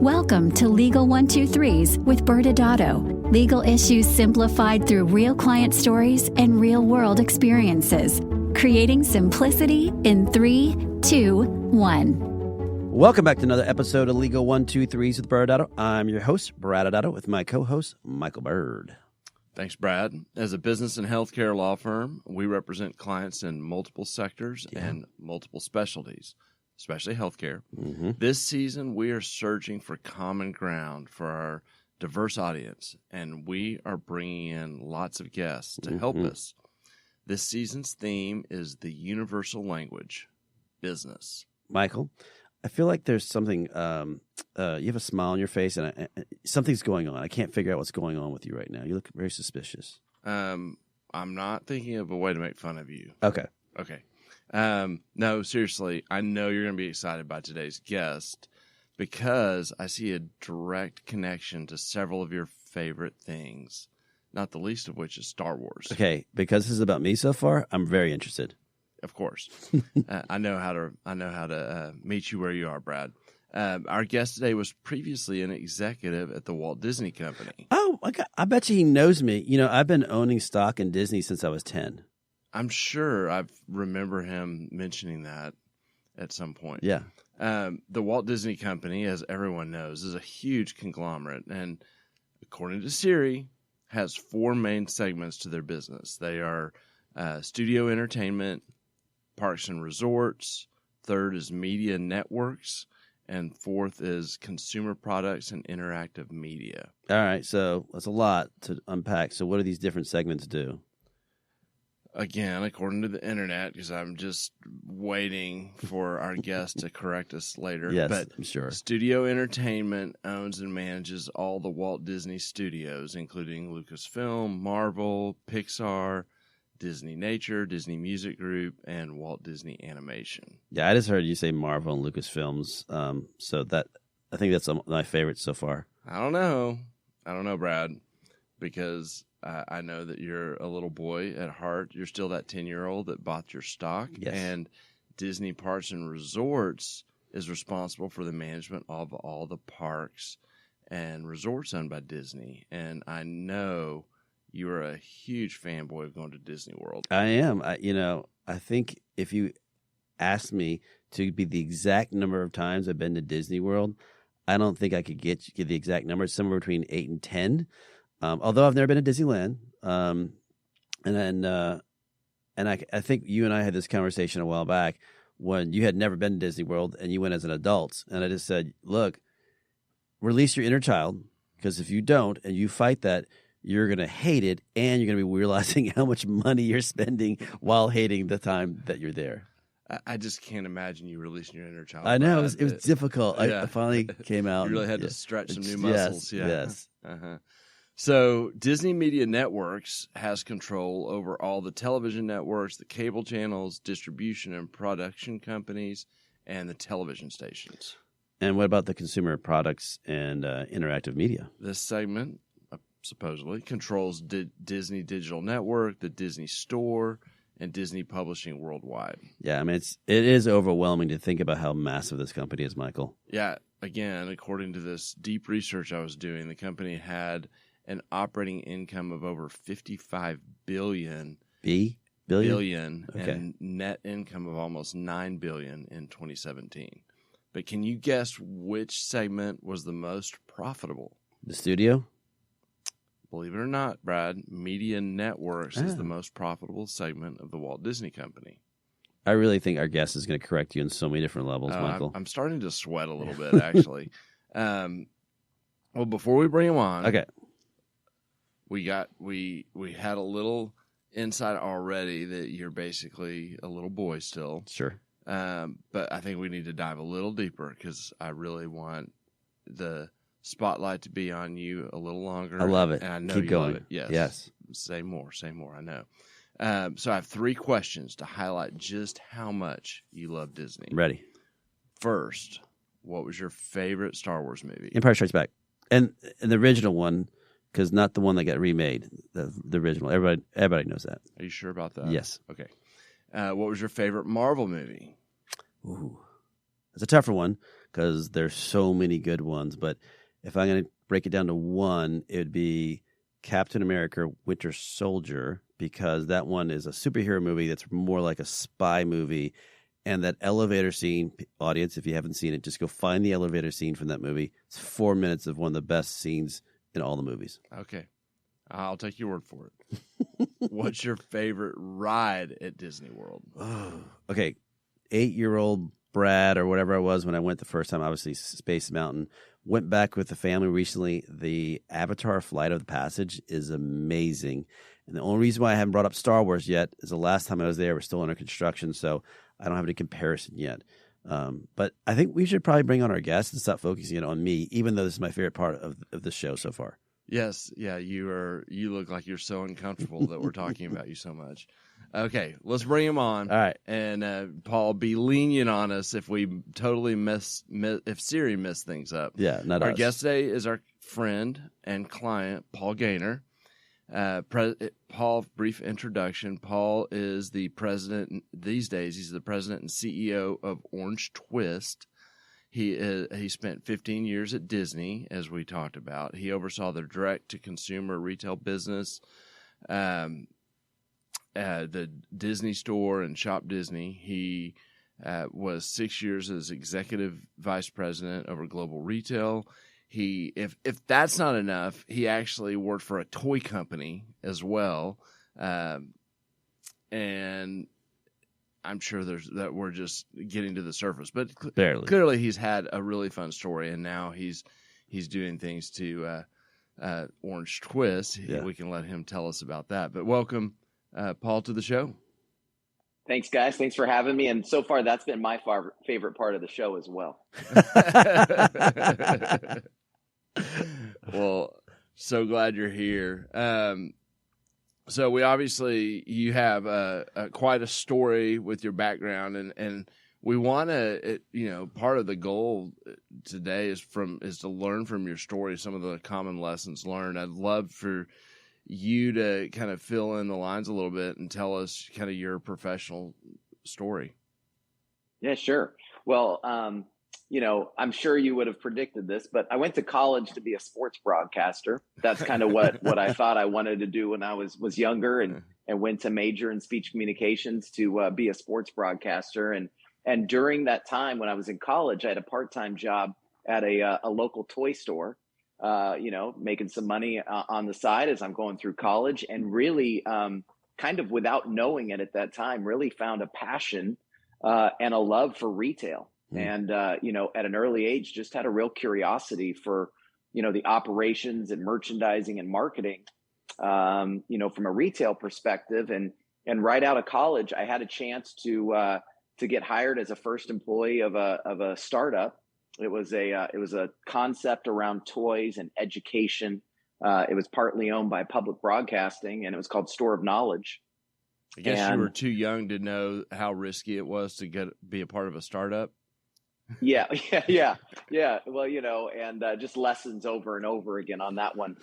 Welcome to Legal 123s with ByrdAdatto. Legal issues simplified through real client stories and real-world experiences. Creating simplicity in 3, 2, 1. Welcome back to another episode of Legal 123s with ByrdAdatto. I'm your host, ByrdAdatto, with my co-host, Michael Byrd. Thanks, Brad. As a business and healthcare law firm, we represent clients in multiple sectors and multiple specialties, especially healthcare. Mm-hmm. This season, we are searching for common ground for our diverse audience, and we are bringing in lots of guests to help us. This season's theme is the universal language, business. Michael, I feel like there's something, you have a smile on your face, and something's going on. I can't figure out what's going on with you right now. You look very suspicious. I'm not thinking of a way to make fun of you. Okay. No, seriously, I know you're going to be excited by today's guest because I see a direct connection to several of your favorite things, not the least of which is Star Wars. Okay, because this is about me so far, I'm very interested. Of course. I know how to meet you where you are, Brad. Our guest today was previously an executive at the Walt Disney Company. Oh, my God. I bet you he knows me. You know, I've been owning stock in Disney since I was 10. I'm sure I remember him mentioning that at some point. Yeah. The Walt Disney Company, as everyone knows, is a huge conglomerate, and according to Siri, has 4 main segments to their business. They are studio entertainment, parks and resorts, third is media networks, and fourth is consumer products and interactive media. All right, so that's a lot to unpack. So what do these different segments do? Again, according to the internet, because I'm just waiting for our guest to correct us later. Yes, but I'm sure. Studio Entertainment owns and manages all the Walt Disney Studios, including Lucasfilm, Marvel, Pixar, Disney Nature, Disney Music Group, and Walt Disney Animation. Yeah, I just heard you say Marvel and Lucasfilms, so that I think that's my favorite so far. I don't know, Brad, because I know that you're a little boy at heart. You're still that 10-year-old that bought your stock. Yes. And Disney Parks and Resorts is responsible for the management of all the parks and resorts owned by Disney. And I know you are a huge fanboy of going to Disney World. I am. I think if you asked me to be the exact number of times I've been to Disney World, I don't think I could give the exact number. It's somewhere between 8 and 10. Although I've never been to Disneyland, I think you and I had this conversation a while back when you had never been to Disney World and you went as an adult, and I just said, "Look, release your inner child, because if you don't and you fight that, you're going to hate it, and you're going to be realizing how much money you're spending while hating the time that you're there." I just can't imagine you releasing your inner child. I know it was difficult. Yeah. I finally came out. You really had to stretch some new muscles. Yes. So Disney Media Networks has control over all the television networks, the cable channels, distribution and production companies, and the television stations. And what about the consumer products and interactive media? This segment supposedly controls Disney Digital Network, the Disney Store, and Disney Publishing worldwide. Yeah, I mean, it is overwhelming to think about how massive this company is, Michael. Yeah, again, according to this deep research I was doing, the company had an operating income of over $55 billion. Billion, okay. And net income of almost $9 billion in 2017. But can you guess which segment was the most profitable? The studio? Believe it or not, Brad, Media Networks is the most profitable segment of the Walt Disney Company. I really think our guest is going to correct you in so many different levels, Michael. I'm starting to sweat a little bit, actually. Well, before we bring him on, okay, we had a little insight already that you're basically a little boy still. Sure. But I think we need to dive a little deeper because I really want the spotlight to be on you a little longer. I love it. And I know Keep you going. love it. Yes. Say more. I know. So I have 3 questions to highlight just how much you love Disney. Ready. First, what was your favorite Star Wars movie? Empire Strikes Back. And the original one, because not the one that got remade. The original. Everybody knows that. Are you sure about that? Yes. Okay. What was your favorite Marvel movie? Ooh. It's a tougher one because there's so many good ones. But if I'm going to break it down to one, it would be Captain America: Winter Soldier, because that one is a superhero movie that's more like a spy movie. And that elevator scene, audience, if you haven't seen it, just go find the elevator scene from that movie. It's 4 minutes of one of the best scenes in all the movies. Okay. I'll take your word for it. What's your favorite ride at Disney World? Okay. 8-year-old Brad, or whatever I was when I went the first time, obviously Space Mountain. Went back with the family recently. The Avatar Flight of the Passage is amazing. And the only reason why I haven't brought up Star Wars yet is the last time I was there, we're still under construction, so I don't have any comparison yet. But I think we should probably bring on our guests and stop focusing on me, even though this is my favorite part of the show so far. Yes, yeah, you look like you're so uncomfortable that we're talking about you so much. Okay, let's bring him on. All right. And Paul, be lenient on us if we totally if Siri messed things up. Yeah, not our us. guest today is our friend and client, Paul Gaynor. Paul, brief introduction. Paul is the president these days. He's the president and CEO of OrangeTwist. He spent 15 years at Disney, as we talked about. He oversaw their direct-to-consumer retail business, the Disney Store and Shop Disney. He was 6 years as executive vice president over global retail. If that's not enough, he actually worked for a toy company as well, and I'm sure that we're just getting to the surface, but Barely. Clearly he's had a really fun story, and now he's doing things to OrangeTwist. Yeah. We can let him tell us about that. But welcome, Paul, to the show. Thanks, guys. Thanks for having me. And so far, that's been my favorite part of the show as well. Well, so glad you're here. So you have quite a story with your background, and we want to, part of the goal today is to learn from your story some of the common lessons learned. I'd love for you to kind of fill in the lines a little bit and tell us kind of your professional story. Yeah, sure. Well, I'm sure you would have predicted this, but I went to college to be a sports broadcaster. That's kind of what I thought I wanted to do when I was younger, and went to major in speech communications to be a sports broadcaster. And during that time when I was in college, I had a part-time job at a local toy store, making some money on the side as I'm going through college, and really kind of without knowing it at that time, really found a passion and a love for retail. And, at an early age, just had a real curiosity for, the operations and merchandising and marketing, from a retail perspective. And right out of college, I had a chance to get hired as a first employee of a startup. It was a concept around toys and education. It was partly owned by public broadcasting, and it was called Store of Knowledge. I guess you were too young to know how risky it was to be a part of a startup. Yeah. Well, and just lessons over and over again on that one.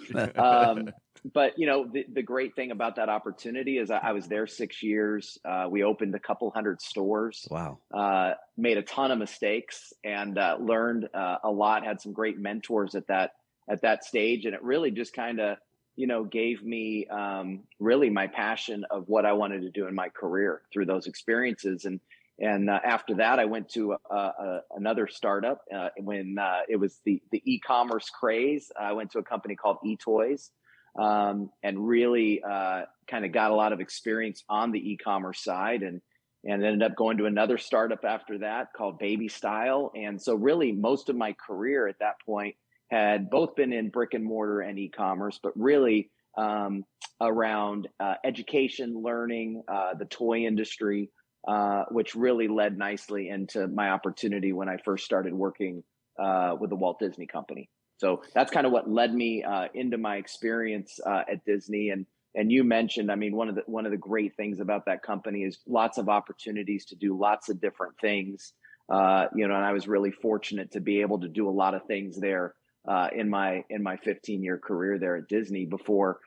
But, the great thing about that opportunity is I was there 6 years. We opened a couple hundred stores. Wow. Made a ton of mistakes and learned a lot, had some great mentors at that stage. And it really just kind of, gave me really my passion of what I wanted to do in my career through those experiences. And after that, I went to another startup when it was the e-commerce craze. I went to a company called eToys and really kind of got a lot of experience on the e-commerce side, and ended up going to another startup after that called Baby Style. And so really most of my career at that point had both been in brick and mortar and e-commerce, but really around education, learning, the toy industry, which really led nicely into my opportunity when I first started working with the Walt Disney Company. So that's kind of what led me into my experience at Disney. And you mentioned, I mean, one of the great things about that company is lots of opportunities to do lots of different things. And I was really fortunate to be able to do a lot of things there in my 15-year career there at Disney before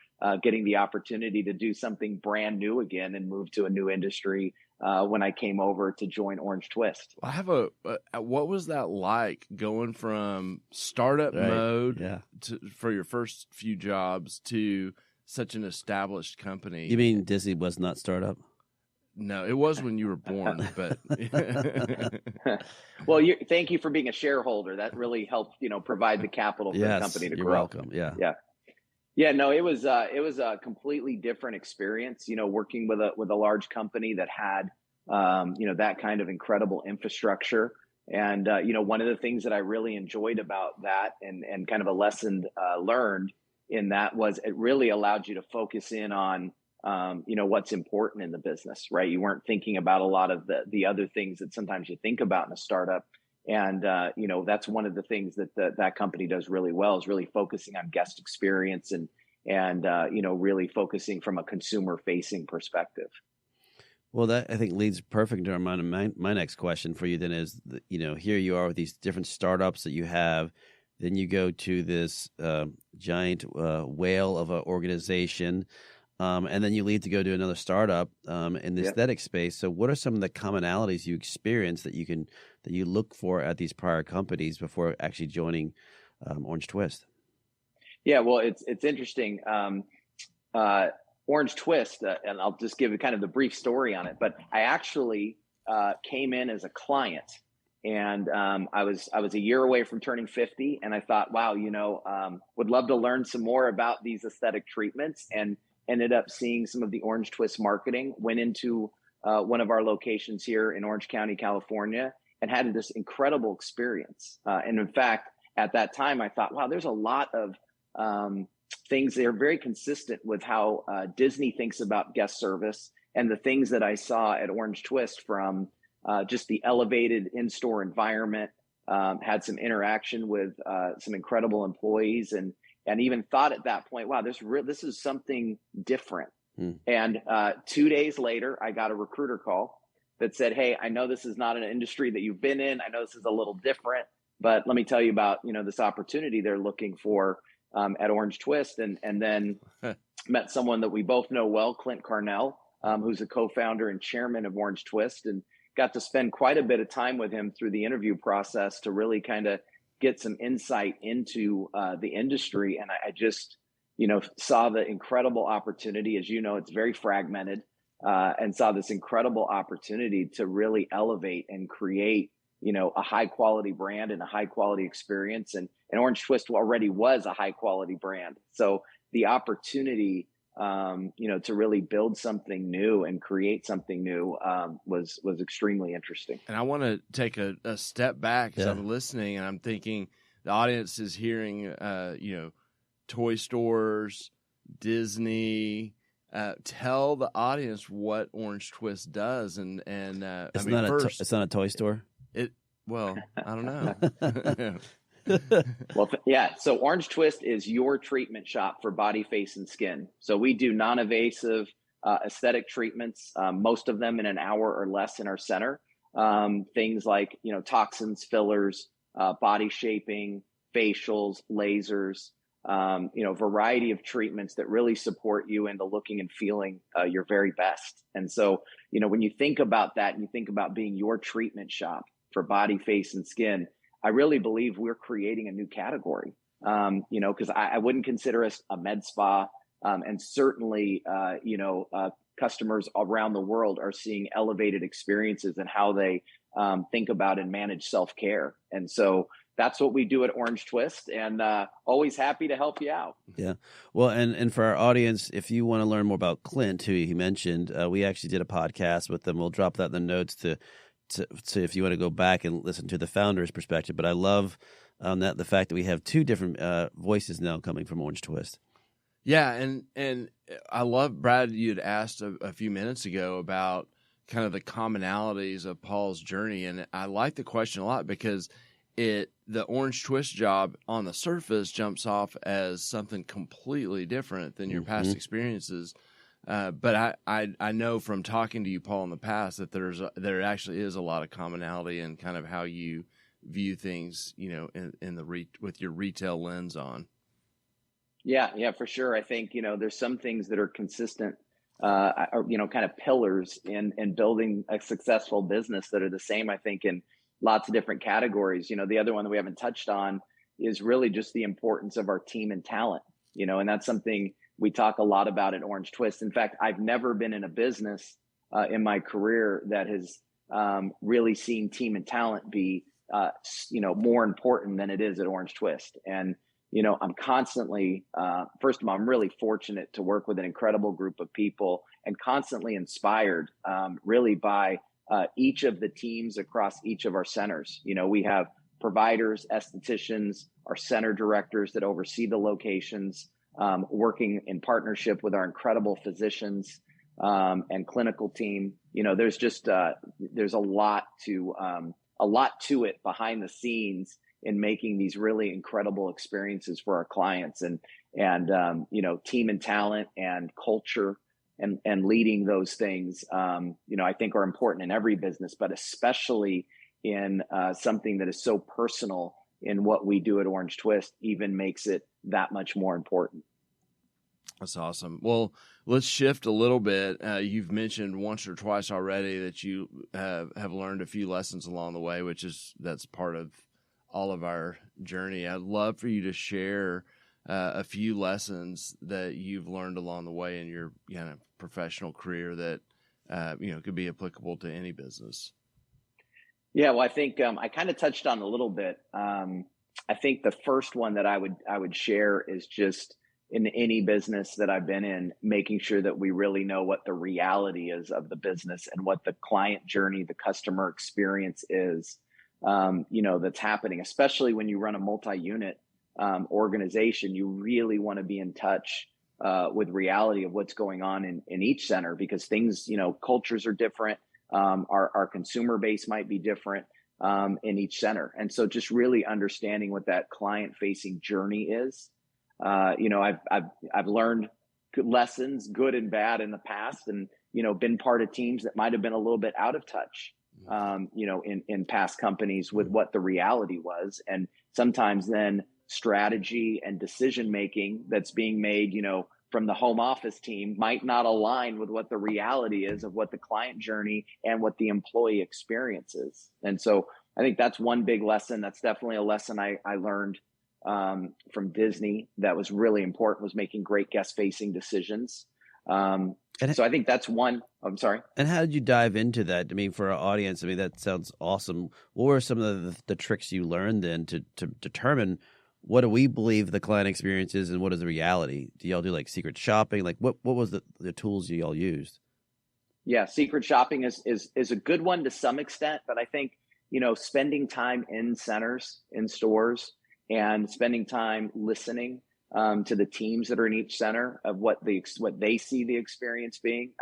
getting the opportunity to do something brand new again and move to a new industry when I came over to join OrangeTwist. I have what was that like going from startup mode for your first few jobs to such an established company? You mean Disney was not startup? No, it was when you were born, but well, thank you for being a shareholder. That really helped, provide the capital for the company to grow. You're welcome. Yeah. No, it was a completely different experience, working with a large company that had, that kind of incredible infrastructure. And, one of the things that I really enjoyed about that and kind of a lesson learned in that was it really allowed you to focus in on, what's important in the business, right? You weren't thinking about a lot of the other things that sometimes you think about in a startup. And, that's one of the things that company does really well, is really focusing on guest experience and really focusing from a consumer facing perspective. Well, that I think leads perfect to my next question for you then is, here you are with these different startups that you have. Then you go to this giant whale of an organization. And then you leave to go to another startup in the aesthetic space. So what are some of the commonalities you experience that you look for at these prior companies before actually joining OrangeTwist? Yeah, well, it's interesting. OrangeTwist, and I'll just give you kind of the brief story on it, but I actually came in as a client, and I was a year away from turning 50, and I thought, wow, would love to learn some more about these aesthetic treatments, and ended up seeing some of the OrangeTwist marketing, went into one of our locations here in Orange County, California, and had this incredible experience. And in fact, at that time, I thought, wow, there's a lot of things that are very consistent with how Disney thinks about guest service, and the things that I saw at OrangeTwist from just the elevated in-store environment, had some interaction with some incredible employees, and even thought at that point, wow, this is something different. And 2 days later, I got a recruiter call that said, hey, I know this is not an industry that you've been in. I know this is a little different, but let me tell you about, this opportunity they're looking for at OrangeTwist. And then met someone that we both know well, Clint Carnell, who's a co-founder and chairman of OrangeTwist, and got to spend quite a bit of time with him through the interview process to really kind of get some insight into the industry. And I just, saw the incredible opportunity. As you know, it's very fragmented, and saw this incredible opportunity to really elevate and create, a high quality brand and a high quality experience. And OrangeTwist already was a high quality brand. So the opportunity, to really build something new and create something new was extremely interesting. And I want to take a step back as I'm listening, and I'm thinking the audience is hearing, toy stores, Disney. Tell the audience what OrangeTwist does, and it's it's not a toy store. Well, I don't know. Well, yeah. So OrangeTwist is your treatment shop for body, face, and skin. So we do non-invasive aesthetic treatments, most of them in an hour or less in our center. Things like, toxins, fillers, body shaping, facials, lasers, variety of treatments that really support you into looking and feeling your very best. And so, when you think about that, and you think about being your treatment shop for body, face, and skin, I really believe we're creating a new category, because I wouldn't consider us a med spa. And certainly, customers around the world are seeing elevated experiences in how they think about and manage self-care. And so that's what we do at OrangeTwist, and always happy to help you out. Yeah. Well, and for our audience, if you want to learn more about Clint, who he mentioned, we actually did a podcast with them. We'll drop that in the notes to if you want to go back and listen to the founder's perspective. But I love the fact that we have two different voices now coming from OrangeTwist. Yeah, and I love, Brad, you had asked a few minutes ago about kind of the commonalities of Paul's journey, and I like the question a lot because the OrangeTwist job on the surface jumps off as something completely different than your past experiences. But I know from talking to you, Paul, in the past that there actually is a lot of commonality in kind of how you view things, with your retail lens on. Yeah, for sure. I think, there's some things that are consistent kind of pillars in building a successful business that are the same, I think, in lots of different categories. The other one that we haven't touched on is really just the importance of our team and talent, and that's something we talk a lot about at OrangeTwist. In fact, I've never been in a business in my career that has really seen team and talent be, more important than it is at OrangeTwist. And, I'm constantly, first of all, I'm really fortunate to work with an incredible group of people and constantly inspired really by each of the teams across each of our centers. We have providers, estheticians, our center directors that oversee the locations, working in partnership with our incredible physicians and clinical team. There's just there's a lot to it behind the scenes in making these really incredible experiences for our clients, and team and talent and culture and leading those things, I think are important in every business, but especially in something that is so personal in what we do at OrangeTwist, even makes it that much more important. That's awesome. Well, let's shift a little bit. You've mentioned once or twice already that you have learned a few lessons along the way, that's part of all of our journey. I'd love for you to share a few lessons that you've learned along the way in your professional career that could be applicable to any business. Yeah, well, I think I kind of touched on a little bit. I think the first one that I would share is just in any business that I've been in, making sure that we really know what the reality is of the business and what the client journey, the customer experience is, that's happening, especially when you run a multi-unit organization. You really want to be in touch with reality of what's going on in each center, because things, cultures are different. Our consumer base might be different in each center. And so just really understanding what that client facing journey is. I've learned lessons, good and bad, in the past, and, been part of teams that might've been a little bit out of touch, in past companies with what the reality was. And sometimes then strategy and decision-making that's being made, from the home office team might not align with what the reality is of what the client journey and what the employee experience is. And so I think that's one big lesson. That's definitely a lesson I learned from Disney that was really important, was making great guest-facing decisions. So I think that's one. I'm sorry. And how did you dive into that? I mean, for our audience, that sounds awesome. What were some of the tricks you learned then to determine what do we believe the client experience is and what is the reality? Do y'all do like secret shopping? Like what was the tools you all used? Yeah, secret shopping is a good one to some extent, but I think, spending time in centers, in stores, and spending time listening to the teams that are in each center of what they see the experience being.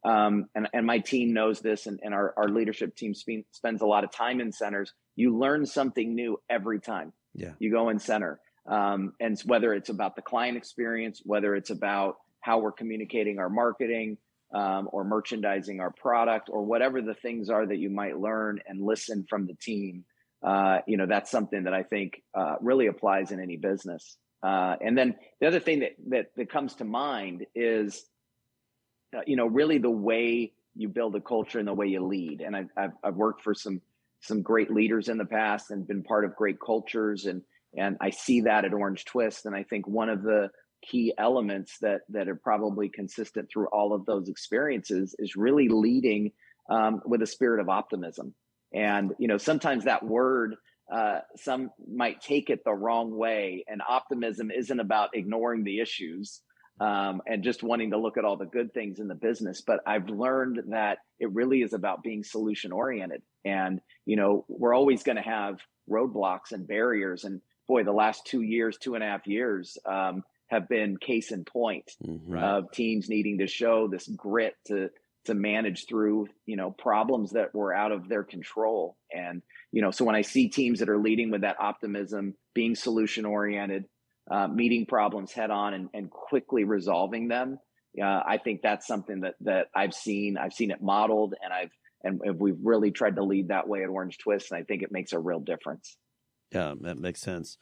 And my team knows this, and our leadership team spends a lot of time in centers. You learn something new every time. Yeah. You go in center. And whether it's about the client experience, whether it's about how we're communicating our marketing, or merchandising our product, or whatever the things are that you might learn and listen from the team, that's something that I think really applies in any business. And then the other thing that comes to mind is, really the way you build a culture and the way you lead. And I've worked for some great leaders in the past and been part of great cultures, and I see that at OrangeTwist. And I think one of the key elements that are probably consistent through all of those experiences is really leading with a spirit of optimism. And, sometimes that word, some might take it the wrong way. And optimism isn't about ignoring the issues and just wanting to look at all the good things in the business. But I've learned that it really is about being solution oriented. And, we're always going to have roadblocks and barriers. And boy, the last 2.5 years have been case in point of teams needing to show this grit to manage through, problems that were out of their control. And, so when I see teams that are leading with that optimism, being solution oriented, meeting problems head on and quickly resolving them, I think that's something that I've seen it modeled, and we've really tried to lead that way at OrangeTwist. And I think it makes a real difference. Yeah, that makes sense.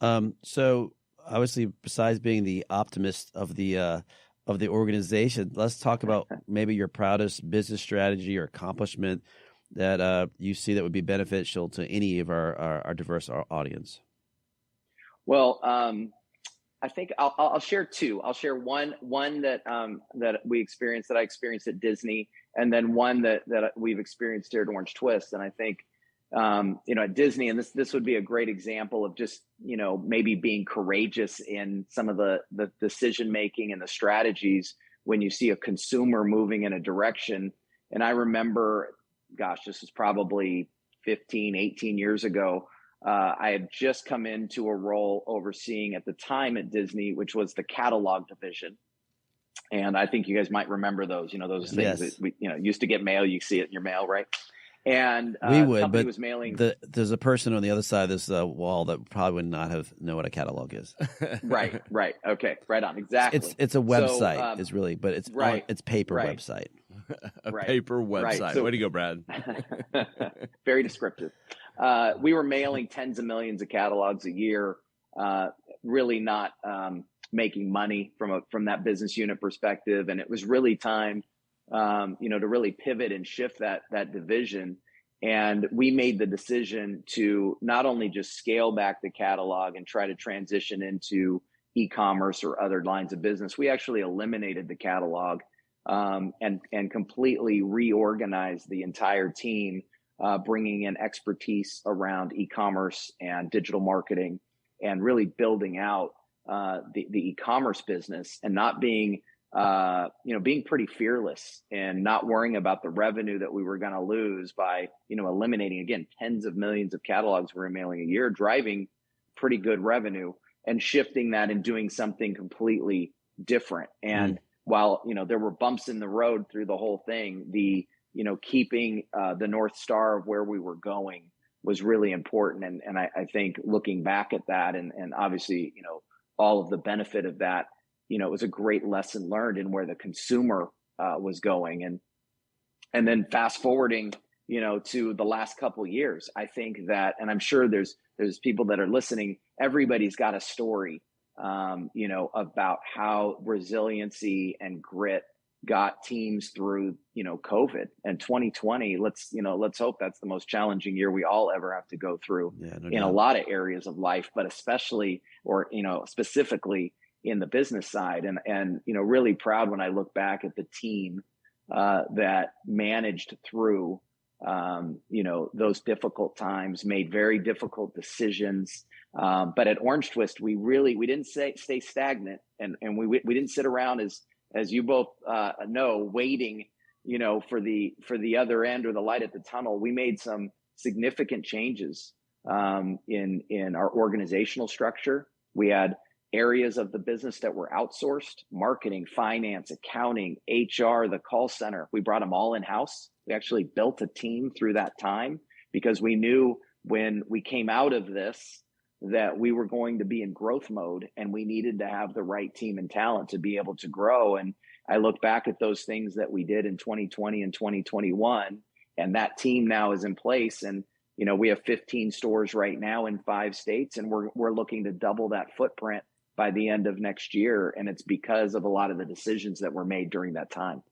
So obviously, besides being the optimist of the of the organization. Let's talk about maybe your proudest business strategy or accomplishment that you see that would be beneficial to any of our diverse audience. Well, I think I'll share two. I'll share one that that I experienced at Disney, and then one that we've experienced here at OrangeTwist. And I think at Disney, and this would be a great example of just maybe being courageous in some of the decision making and the strategies when you see a consumer moving in a direction. And I remember, gosh, this was probably 15, 18 years ago. I had just come into a role overseeing at the time at Disney, which was the catalog division. And I think you guys might remember those, those things that we, used to get mail. You see it in your mail, right? And we would, but was mailing. There's a person on the other side of this wall that probably would not know what a catalog is. Right. Okay. Right on. Exactly. It's a website. So, it's really, but it's it's paper website. Paper website. Right. So, way to go, Brad. Very descriptive. We were mailing tens of millions of catalogs a year, really not making money from that business unit perspective. And it was really time, to really pivot and shift that division. And we made the decision to not only just scale back the catalog and try to transition into e-commerce or other lines of business. We actually eliminated the catalog and completely reorganized the entire team, bringing in expertise around e-commerce and digital marketing, and really building out the e-commerce business, and not being being pretty fearless and not worrying about the revenue that we were going to lose by eliminating, again, tens of millions of catalogs we were mailing a year, driving pretty good revenue, and shifting that and doing something completely different. And while there were bumps in the road through the whole thing, the keeping the North Star of where we were going was really important. And I think looking back at that and obviously, all of the benefit of that, it was a great lesson learned in where the consumer was going. And then fast forwarding, to the last couple of years, I think that, and I'm sure there's people that are listening, everybody's got a story, about how resiliency and grit got teams through, COVID. And 2020, let's hope that's the most challenging year we all ever have to go through in a lot of areas of life, but especially, or, specifically in the business side. And really proud when I look back at the team that managed through, those difficult times, made very difficult decisions. But at OrangeTwist, we didn't stay stagnant, and we didn't sit around as you both know, waiting, for the other end or the light at the tunnel. We made some significant changes in our organizational structure. We had areas of the business that were outsourced: marketing, finance, accounting, HR, the call center. We brought them all in-house. We actually built a team through that time because we knew when we came out of this that we were going to be in growth mode, and we needed to have the right team and talent to be able to grow. And I look back at those things that we did in 2020 and 2021, and that team now is in place. And, we have 15 stores right now in 5 states, and we're looking to double that footprint by the end of next year. And it's because of a lot of the decisions that were made during that time.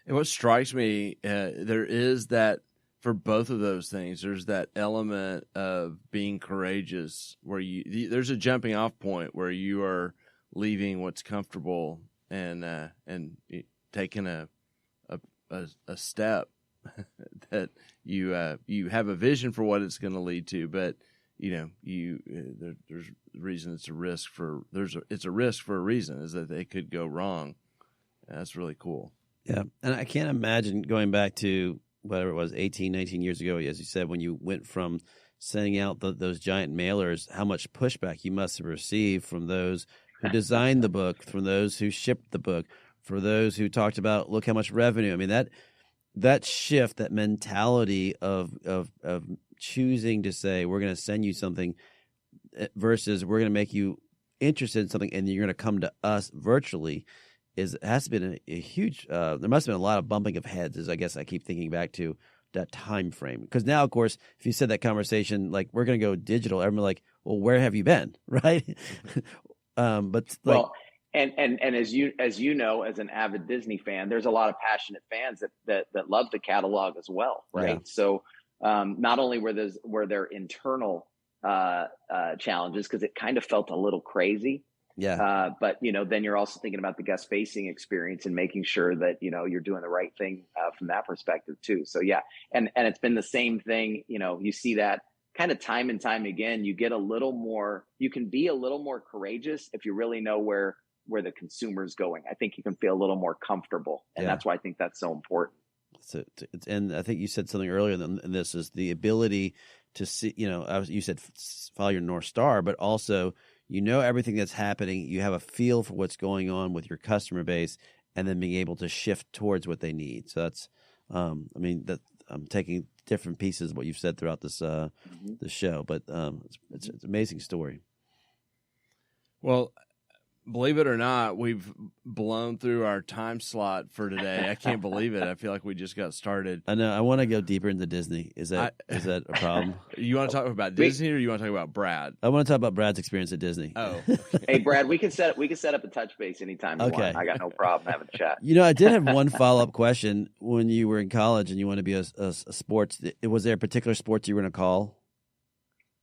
And what strikes me, there is that, for both of those things, there's that element of being courageous where there's a jumping off point where you are leaving what's comfortable and taking a step that you have a vision for what it's going to lead to, but there's a reason it's a risk it's a risk for a reason, is that they could go wrong. That's really cool. Yeah, and I can't imagine going back to whatever it was, 18, 19 years ago, as you said, when you went from sending out those giant mailers, how much pushback you must have received from those who designed the book, from those who shipped the book, for those who talked about, look how much revenue. I mean, that shift, that mentality of choosing to say, we're going to send you something versus we're going to make you interested in something and you're going to come to us virtually, has been a huge, there must have been a lot of bumping of heads, as I guess I keep thinking back to that time frame. Because now, of course, if you said that conversation, like, we're going to go digital, everyone's like, well, where have you been? Right? But And as you know, as an avid Disney fan, there's a lot of passionate fans that love the catalog as well, right? Yeah. So not only were there internal challenges, because it kind of felt a little crazy, but then you're also thinking about the guest facing experience and making sure that you're doing the right thing from that perspective too. So yeah, and it's been the same thing. You see that kind of time and time again. You can be a little more courageous if you really know where the consumer's going. I think you can feel a little more comfortable, and that's why I think that's so important. So, and I think you said something earlier than this is the ability to see. You said follow your North Star, but also everything that's happening. You have a feel for what's going on with your customer base, and then being able to shift towards what they need. So that's, I'm taking different pieces of what you've said throughout this the show, but it's an amazing story. Well, believe it or not, we've blown through our time slot for today. I can't believe it. I feel like we just got started. I know. I want to go deeper into Disney. Is that a problem? You want to talk about Disney, or you want to talk about Brad? I want to talk about Brad's experience at Disney. Oh, okay. Hey, Brad, we can set up a touch base anytime you want. I got no problem having a chat. I did have one follow-up question. When you were in college and you want to be a sports, was there a particular sport you were going to call?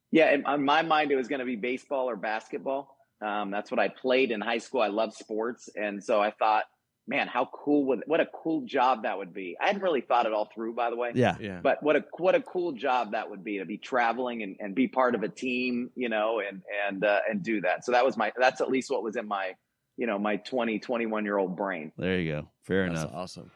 Yeah, in my mind, it was going to be baseball or basketball. That's what I played in high school. I love sports. And so I thought, man, how cool what a cool job that would be. I hadn't really thought it all through, by the way. Yeah. But what a cool job that would be, to be traveling and be part of a team, and do that. So that's at least what was in my, my 21-year-old brain. There you go. Fair That's enough. Awesome.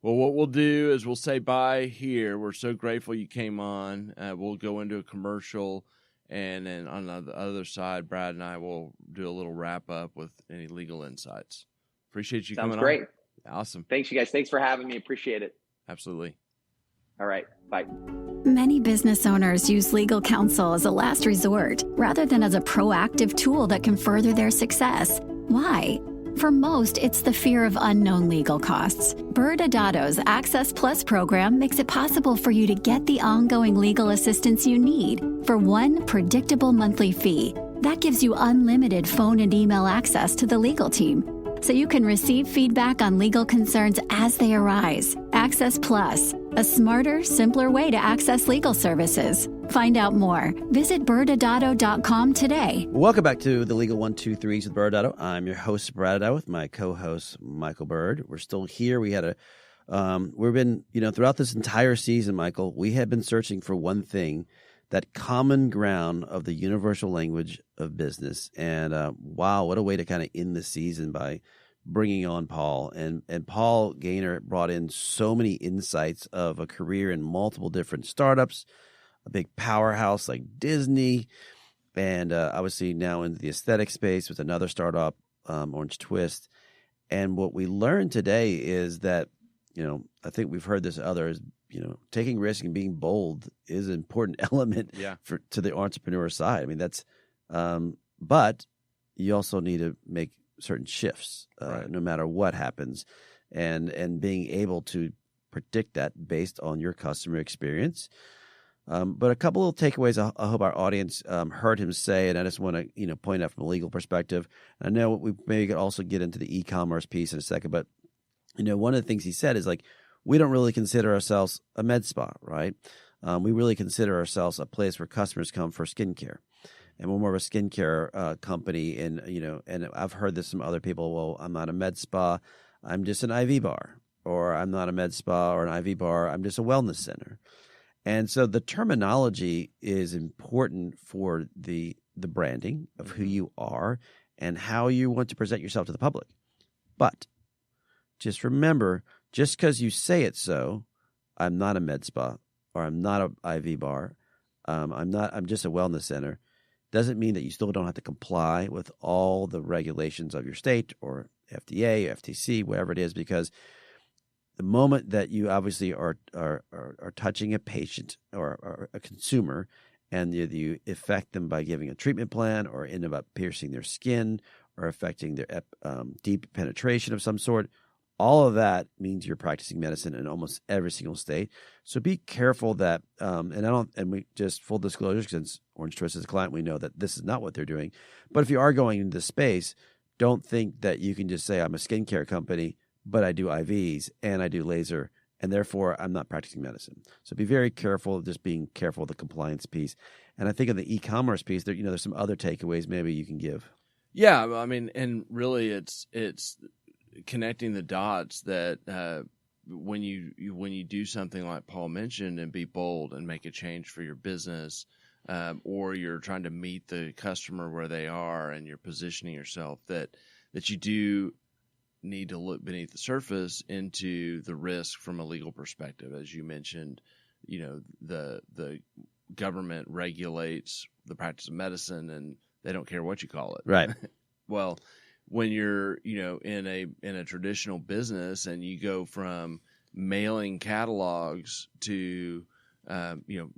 Well, what we'll do is we'll say bye here. We're so grateful you came on. We'll go into a commercial. And then on the other side, Brad and I will do a little wrap up with any legal insights. Appreciate you coming on. Sounds great. Awesome. Thanks, you guys. Thanks for having me. Appreciate it. Absolutely. All right. Bye. Many business owners use legal counsel as a last resort rather than as a proactive tool that can further their success. Why? For most, it's the fear of unknown legal costs. ByrdAdatto's Access Plus program makes it possible for you to get the ongoing legal assistance you need for one predictable monthly fee. That gives you unlimited phone and email access to the legal team, so you can receive feedback on legal concerns as they arise. Access Plus, a smarter, simpler way to access legal services. Find out more. Visit ByrdAdatto.com today. Welcome back to the Legal 1-2-3s with ByrdAdatto. I'm your host, ByrdAdatto, with my co-host, Michael Byrd. We're still here. We had we've been, throughout this entire season, Michael, we have been searching for one thing, that common ground of the universal language of business. And wow, what a way to kind of end the season by bringing on Paul. And Paul Gaynor brought in so many insights of a career in multiple different startups, a big powerhouse like Disney, and obviously now into the aesthetic space with another startup, OrangeTwist. And what we learned today is that, I think we've heard this others, taking risk and being bold is an important element to the entrepreneur side. I mean, that's, but you also need to make certain shifts, no matter what happens, and being able to predict that based on your customer experience. But a couple of takeaways I hope our audience heard him say, and I just want to point out from a legal perspective. I know we maybe could also get into the e-commerce piece in a second, but one of the things he said is like, we don't really consider ourselves a med spa, right? We really consider ourselves a place where customers come for skincare, and we're more of a skincare company. And and I've heard this from other people. Well, I'm not a med spa, I'm just an IV bar, or I'm not a med spa or an IV bar, I'm just a wellness center. And so the terminology is important for the branding of who you are and how you want to present yourself to the public. But just remember, just because you say it so, I'm not a med spa, or I'm not an IV bar, I'm just a wellness center, doesn't mean that you still don't have to comply with all the regulations of your state or FDA, or FTC, whatever it is, because the moment that you obviously are touching a patient or a consumer, and you affect them by giving a treatment plan, or end up piercing their skin, or affecting their deep penetration of some sort, all of that means you're practicing medicine in almost every single state. So be careful that, and we just full disclosure, since OrangeTwist is a client, we know that this is not what they're doing. But if you are going into this space, don't think that you can just say I'm a skincare company, but I do IVs and I do laser, and therefore I'm not practicing medicine. So be very careful of just being careful of the compliance piece. And I think of the e-commerce piece, there, there's some other takeaways maybe you can give. Yeah, I mean, and really, it's connecting the dots that when you do something like Paul mentioned and be bold and make a change for your business, or you're trying to meet the customer where they are and you're positioning yourself, that you do need to look beneath the surface into the risk from a legal perspective. As you mentioned, the government regulates the practice of medicine and they don't care what you call it. Right. Well, when you're, in a traditional business and you go from mailing catalogs to,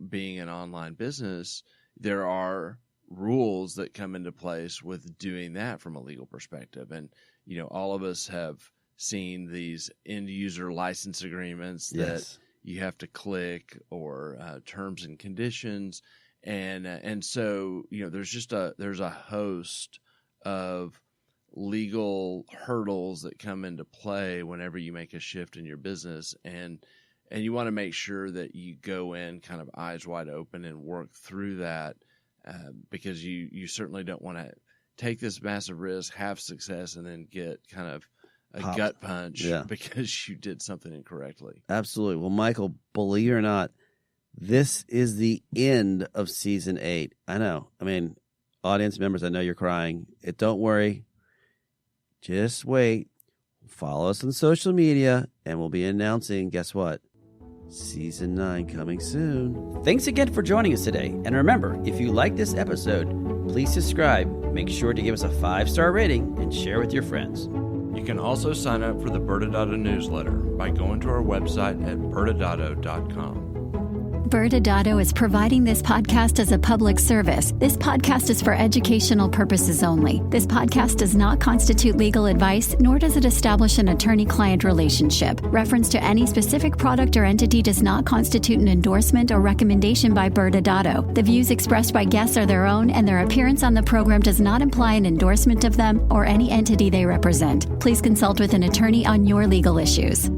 being an online business, there are rules that come into place with doing that from a legal perspective. And, all of us have seen these end user license agreements that you have to click, or terms and conditions. And so, there's a host of legal hurdles that come into play whenever you make a shift in your business, and you want to make sure that you go in kind of eyes wide open and work through that, because you certainly don't want to take this massive risk, have success, and then get kind of a gut punch because you did something incorrectly. Absolutely. Well, Michael, believe it or not, this is the end of season 8. I know. I mean, audience members, I know you're crying. Don't worry. Just wait. Follow us on social media, and we'll be announcing, guess what? Season 9 coming soon. Thanks again for joining us today. And remember, if you like this episode, please subscribe, make sure to give us a 5-star rating, and share with your friends. You can also sign up for the ByrdAdatto newsletter by going to our website at ByrdAdatto.com. ByrdAdatto is providing this podcast as a public service. This podcast is for educational purposes only. This podcast does not constitute legal advice, nor does it establish an attorney-client relationship. Reference to any specific product or entity does not constitute an endorsement or recommendation by ByrdAdatto. The views expressed by guests are their own, and their appearance on the program does not imply an endorsement of them or any entity they represent. Please consult with an attorney on your legal issues.